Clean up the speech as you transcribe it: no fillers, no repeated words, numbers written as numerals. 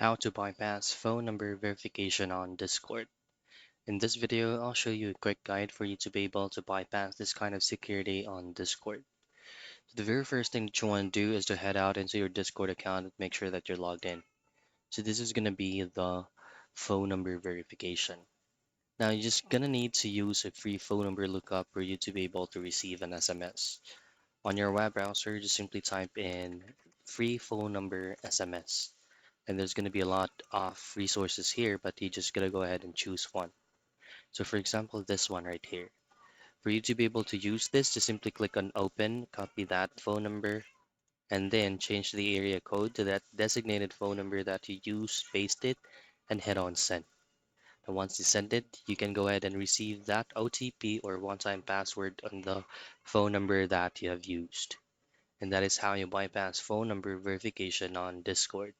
How to bypass phone number verification on Discord. In this video, I'll show you a quick guide for you to be able to bypass this kind of security on Discord. So the very first thing that you want to do is to head out into your Discord account and make sure that you're logged in. So this is going to be the phone number verification. Now you're just going to need to use a free phone number lookup for you to be able to receive an SMS. On your web browser, just simply type in free phone number SMS. And there's going to be a lot of resources here, but you just gotta go ahead and choose one. So for example, this one right here. For you to be able to use this, just simply click on open, copy that phone number, and then change the area code to that designated phone number that you use, paste it, and hit on send. And once you send it, you can go ahead and receive that OTP or one-time password on the phone number that you have used. And that is how you bypass phone number verification on Discord.